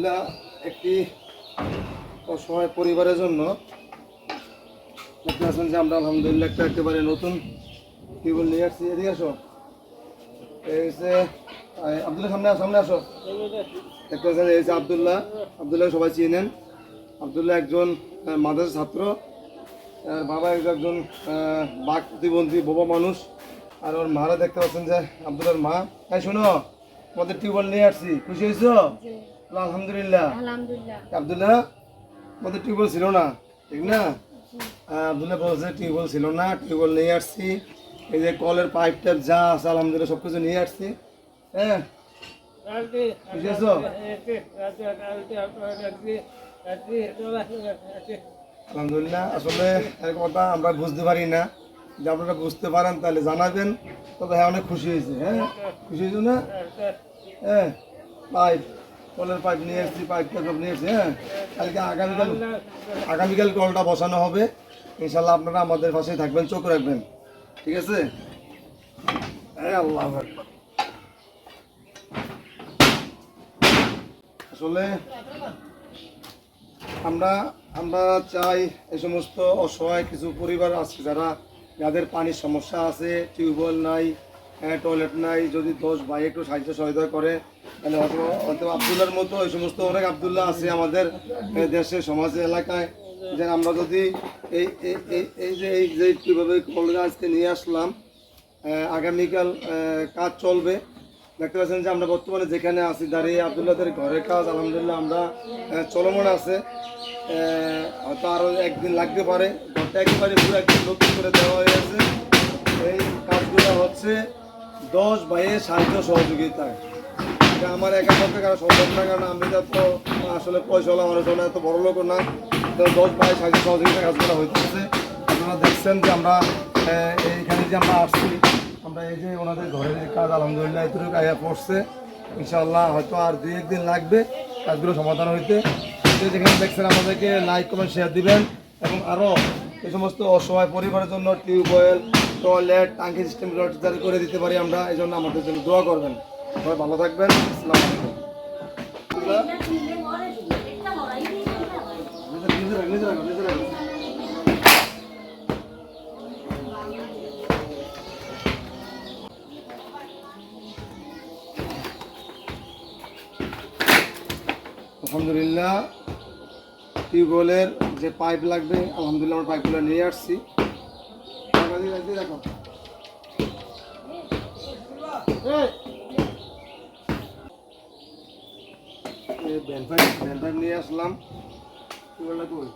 আলহামদুলিল্লাহ একটি অসহায় পরিবারের জন্য দেখতে পাচ্ছেন যে আমরা আলহামদুলিল্লাহ একটা একেবারে নতুন টিউবওয়েল নিয়ে আসছি। এদিকে আসো, এই হচ্ছে আবদুল্লাহ, সামনে আসো। দেখতে পাচ্ছেন এই যে আবদুল্লাহ সবাই চিনেন। আবদুল্লাহ একজন মাদ্রাসা ছাত্র, বাবা একজন বাক প্রতিবন্ধী বোবা মানুষ। আর ওর মারা দেখতে পাচ্ছেন যে আবদুল্লাহর মা। তাই শোনো, আমাদের টিউবওয়েল নিয়ে আসছি, খুশি হয়েছো? আলহামদুলিল্লাহ। আবদুল্লাহ, আমাদের টিউবওয়েল ছিল না, ঠিক না? আবদুল্লাহ বলছে টিউবওয়েল ছিল না, টিউবওয়েল নিয়ে আসছি। এই যে কলের পাইপ টাইপ যা আছে আলহামদুলিল্লাহ সব কিছু নিয়ে আসছি। হ্যাঁ, খুশি হয়েছো? আলহামদুলিল্লাহ। আসলে এর কথা আমরা বুঝতে পারি না, যে আপনারা বুঝতে পারেন তাহলে জানাবেন। তবে হ্যাঁ, অনেক খুশি হয়েছে। হ্যাঁ, খুশি হয়েছো না? হ্যাঁ, পাইপ, কলের পাইপ নিয়ে এসেছি, পাইপ সব নিয়ে এসেছি। হ্যাঁ, কালকে আগামীকাল কলটা বসানো হবে। ইনশাল্লাহ আপনারা আমাদের পাশেই থাকবেন, চোখ রাখবেন, ঠিক আছে? হ্যাঁ, আল্লাহ আকবার। আসলে আমরা চাই এই সমস্ত অসহায় কিছু পরিবার আছে যাদের পানির সমস্যা আছে, টিউবওয়েল নাই, টয়লেট নাই, যদি 10 ভাই একটু সাহায্য সহায়তা করে তাহলে হয়তো আবদুল্লার মতো এই সমস্ত অনেক আবদুল্লাহ আছে আমাদের দেশে, সমাজে, এলাকায়। যে আমরা যদি এই যে কীভাবে কলটা আজকে নিয়ে আসলাম, আগামীকাল কাজ চলবে। দেখতে পাচ্ছেন যে আমরা বর্তমানে যেখানে আছি দাঁড়িয়ে আবদুল্লাহদের ঘরের কাজ আলহামদুলিল্লাহ আমরা চলমান আছে। হয়তো আরও একদিন লাগতে পারে। ঘরটা একেবারে পুরো একদিন নতুন করে দেওয়া হয়েছে। এই কাজগুলো হচ্ছে 10 ভাইয়ের সাহায্য সহযোগিতায়। এটা আমার একা পক্ষে কারো সম্ভব না, কারণ আমি তো আসলে পয়সাওয়ালা মানুষ না, এত বড় লোক না। 10 ভাইয়ের সাহায্য সহযোগিতা কাজগুলো হইতেছে। আপনারা দেখছেন যে আমরা এইখানে যে আমরা আসছি, আমরা এই যে ওনাদের ঘরের কাজ আলহামদুলিল্লাহ এতটুকু আয়া পড়ছে। ইনশাআল্লাহ হয়তো আর 2-1 দিন লাগবে কাজগুলো সমাধান হইতে। যেখানে দেখছেন আমাদেরকে লাইক, কমেন্ট, শেয়ার দিবেন এবং আরও এই সমস্ত অসহায় পরিবারের জন্য টিউবওয়েল, টয়লেট, টাঙ্কি সিস্টেম যাতে করে দিতে পারি আমরা, এই জন্য আমাদের জন্য দোয়া করবেন। সবাই ভালো থাকবেন। আসসালামু আলাইকুম। আলহামদুলিল্লাহ, টিউবওয়েলের যে পাইপ লাগবে আলহামদুলিল্লাহ আমরা পাইপগুলো নিয়ে আসছি। দেখো, ভ্যান পাইপ নিয়ে আসলাম। টিউবওয়েলটা কই?